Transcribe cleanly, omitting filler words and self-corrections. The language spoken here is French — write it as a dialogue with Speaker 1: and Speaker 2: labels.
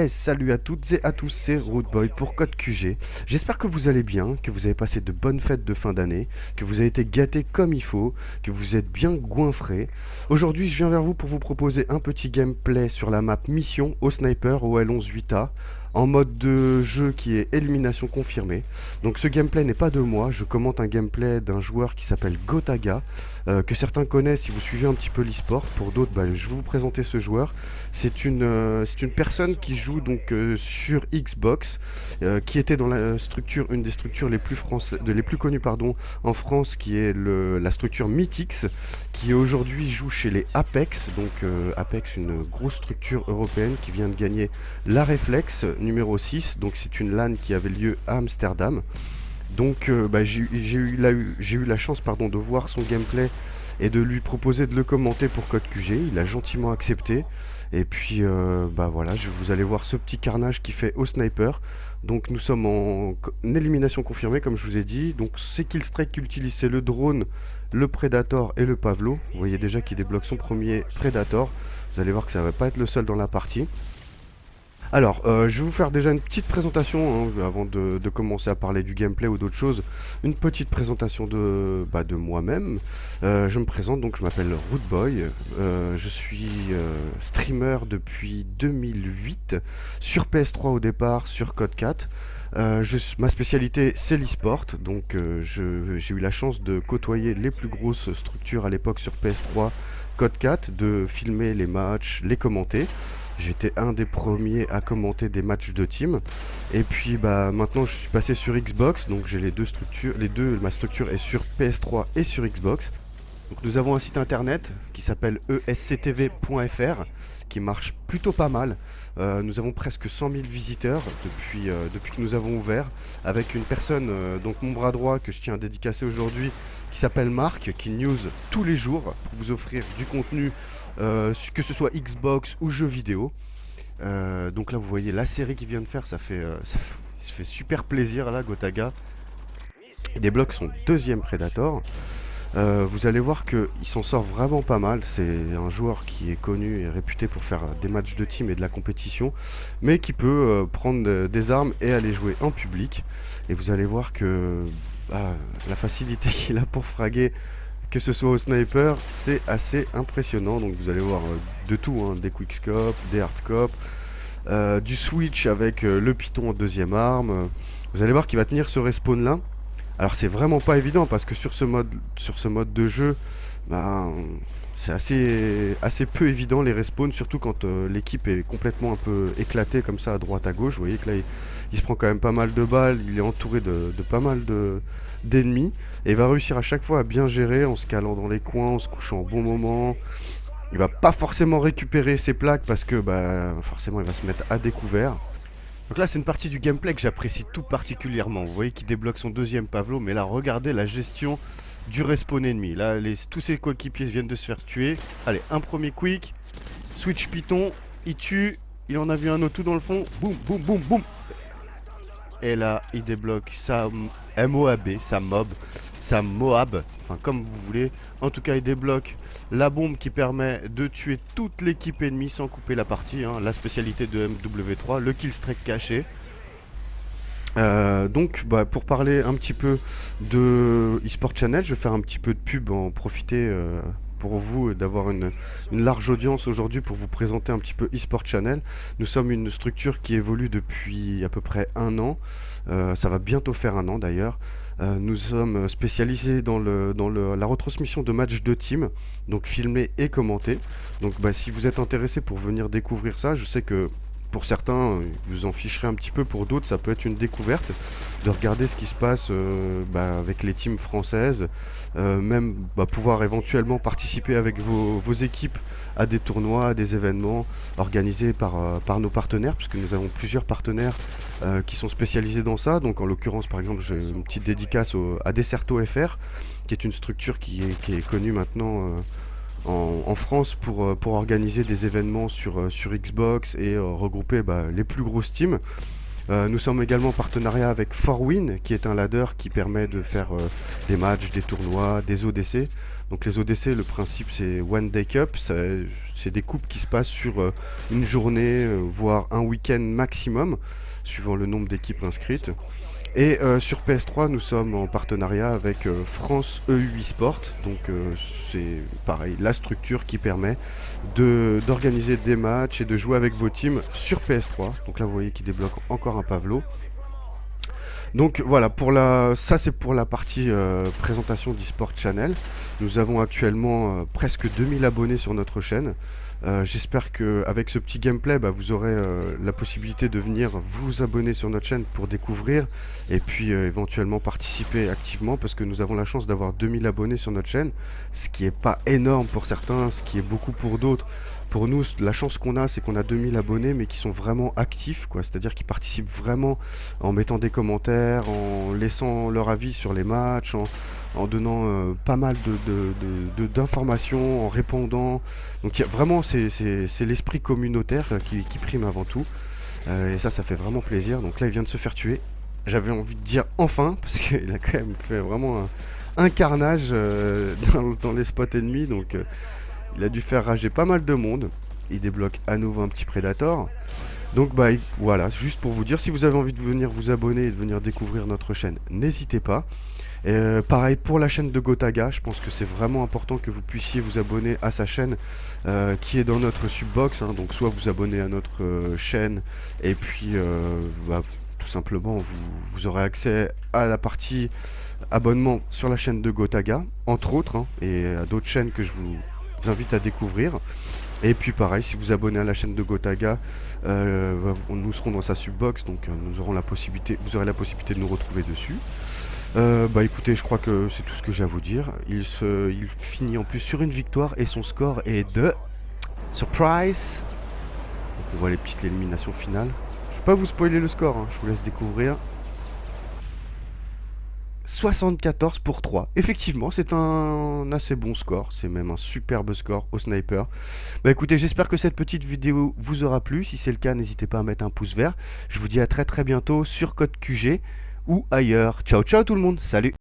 Speaker 1: Salut à toutes et à tous, c'est Rootboy pour Code QG. J'espère que vous allez bien, que vous avez passé de bonnes fêtes de fin d'année, que vous avez été gâtés comme il faut, que vous êtes bien goinfrés. Aujourd'hui, je viens vers vous pour vous proposer un petit gameplay sur la map Mission au sniper au L11-8A, en mode de jeu qui est élimination confirmée. Donc ce gameplay n'est pas de moi, je commente un gameplay d'un joueur qui s'appelle Gotaga, que certains connaissent si vous suivez un petit peu l'e-sport. Pour d'autres, je vais vous présenter ce joueur. C'est une personne qui joue donc sur Xbox, qui était dans la structure, une des structures les plus connues en France, qui est la structure Mythix, qui aujourd'hui joue chez les Apex. Donc Apex, une grosse structure européenne qui vient de gagner la Reflex numéro 6. Donc c'est une LAN qui avait lieu à Amsterdam. Donc j'ai eu la chance de voir son gameplay et de lui proposer de le commenter pour Code QG. Il a gentiment accepté. Et puis voilà, vous allez voir ce petit carnage qu'il fait au sniper. Donc nous sommes en élimination confirmée comme je vous ai dit. Donc c'est Killstrike qui utilise, c'est le drone, le Predator et le Pavlo. Vous voyez déjà qu'il débloque son premier Predator. Vous allez voir que ça va pas être le seul dans la partie. Alors, je vais vous faire déjà une petite présentation avant de commencer à parler du gameplay ou d'autres choses. Une petite présentation de moi-même. Je me présente, donc je m'appelle Rootboy. Je suis streamer depuis 2008 sur PS3 au départ, sur Code 4. Ma spécialité c'est l'e-sport, donc j'ai eu la chance de côtoyer les plus grosses structures à l'époque sur PS3, Code 4, de filmer les matchs, les commenter. J'étais un des premiers à commenter des matchs de team. Et puis maintenant je suis passé sur Xbox, donc j'ai les deux structures, ma structure est sur PS3 et sur Xbox. Donc nous avons un site internet qui s'appelle esctv.fr qui marche plutôt pas mal. Nous avons presque 100 000 visiteurs depuis que nous avons ouvert, avec une personne, donc mon bras droit que je tiens à dédicacer aujourd'hui, qui s'appelle Marc, qui news tous les jours pour vous offrir du contenu, que ce soit Xbox ou jeux vidéo. Donc là vous voyez la série qu'il vient de faire, ça fait super plaisir là, Gotaga. Il débloque son deuxième Predator. Vous allez voir qu'il s'en sort vraiment pas mal. C'est un joueur qui est connu et réputé pour faire des matchs de team et de la compétition, mais qui peut prendre des armes et aller jouer en public. Et vous allez voir que la facilité qu'il a pour fraguer, que ce soit au sniper, c'est assez impressionnant. Donc vous allez voir de tout, hein, des quickscopes, des hardscopes, du switch avec le python en deuxième arme. Vous allez voir qu'il va tenir ce respawn là. Alors c'est vraiment pas évident parce que sur ce mode de jeu, c'est assez peu évident les respawns, surtout quand l'équipe est complètement un peu éclatée comme ça à droite à gauche. Vous voyez que là il se prend quand même pas mal de balles, il est entouré de pas mal d'ennemis, et il va réussir à chaque fois à bien gérer en se calant dans les coins, en se couchant au bon moment. Il va pas forcément récupérer ses plaques parce que forcément il va se mettre à découvert. Donc là c'est une partie du gameplay que j'apprécie tout particulièrement. Vous voyez qu'il débloque son deuxième Pavlo, mais là regardez la gestion du respawn ennemi. Là tous ses coéquipiers viennent de se faire tuer. Allez, un premier quick, switch python, il tue, il en a vu un autre tout dans le fond, boum boum boum boum. Et là il débloque sa MOAB, sa Moab, enfin comme vous voulez. En tout cas il débloque la bombe qui permet de tuer toute l'équipe ennemie sans couper la partie, hein. La spécialité de MW3, le killstreak caché. Donc pour parler un petit peu de eSport Channel, je vais faire un petit peu de pub, en profiter pour vous d'avoir une large audience aujourd'hui pour vous présenter un petit peu eSport Channel. Nous sommes une structure qui évolue depuis à peu près un an, ça va bientôt faire un an d'ailleurs. Nous sommes spécialisés dans la retransmission de matchs de team, donc filmés et commentés. Donc si vous êtes intéressé pour venir découvrir ça, je sais que pour certains, vous en ficherez un petit peu, pour d'autres, ça peut être une découverte de regarder ce qui se passe avec les teams françaises, même pouvoir éventuellement participer avec vos équipes à des tournois, à des événements organisés par nos partenaires, puisque nous avons plusieurs partenaires qui sont spécialisés dans ça. Donc en l'occurrence, par exemple, j'ai une petite dédicace à Desserto FR, qui est une structure qui est connue maintenant en France pour organiser des événements sur Xbox et regrouper les plus grosses teams. Nous sommes également en partenariat avec 4Win, qui est un ladder qui permet de faire des matchs, des tournois, des ODC. Donc les ODC, le principe c'est One Day Cup, c'est des coupes qui se passent sur une journée, voire un week-end maximum, suivant le nombre d'équipes inscrites. Et sur PS3, nous sommes en partenariat avec France EU Sport. Donc c'est pareil, la structure qui permet d'organiser des matchs et de jouer avec vos teams sur PS3. Donc là, vous voyez qu'il débloque encore un Pavlo. Donc voilà, ça c'est pour la partie présentation d'eSport Channel. Nous avons actuellement presque 2000 abonnés sur notre chaîne. J'espère qu'avec ce petit gameplay, vous aurez la possibilité de venir vous abonner sur notre chaîne pour découvrir et puis éventuellement participer activement, parce que nous avons la chance d'avoir 2000 abonnés sur notre chaîne, ce qui n'est pas énorme pour certains, ce qui est beaucoup pour d'autres. Pour nous, la chance qu'on a, c'est qu'on a 2000 abonnés, mais qui sont vraiment actifs, quoi. C'est-à-dire qu'ils participent vraiment en mettant des commentaires, en laissant leur avis sur les matchs, en donnant pas mal d'informations, en répondant. Donc vraiment, c'est l'esprit communautaire qui prime avant tout. Et ça fait vraiment plaisir. Donc là, il vient de se faire tuer. J'avais envie de dire enfin, parce qu'il a quand même fait vraiment un carnage dans les spots ennemis. Donc il a dû faire rager pas mal de monde. Il débloque à nouveau un petit Predator. Donc voilà, juste pour vous dire, si vous avez envie de venir vous abonner et de venir découvrir notre chaîne, n'hésitez pas. Pareil pour la chaîne de Gotaga, je pense que c'est vraiment important que vous puissiez vous abonner à sa chaîne qui est dans notre subbox, hein. Donc soit vous abonnez à notre chaîne et puis tout simplement vous aurez accès à la partie abonnement sur la chaîne de Gotaga, entre autres, hein, et à d'autres chaînes que je vous invite à découvrir. Et puis pareil, si vous abonnez à la chaîne de Gotaga, nous serons dans sa subbox, donc vous aurez la possibilité de nous retrouver dessus. Écoutez, je crois que c'est tout ce que j'ai à vous dire. Il finit en plus sur une victoire et son score est de surprise. Donc on voit les petites éliminations finales. Je vais pas vous spoiler le score, hein, je vous laisse découvrir. 74-3. Effectivement, c'est un assez bon score. C'est même un superbe score au sniper. Écoutez, j'espère que cette petite vidéo vous aura plu. Si c'est le cas, n'hésitez pas à mettre un pouce vert. Je vous dis à très bientôt sur Code QG ou ailleurs. Ciao ciao tout le monde, salut.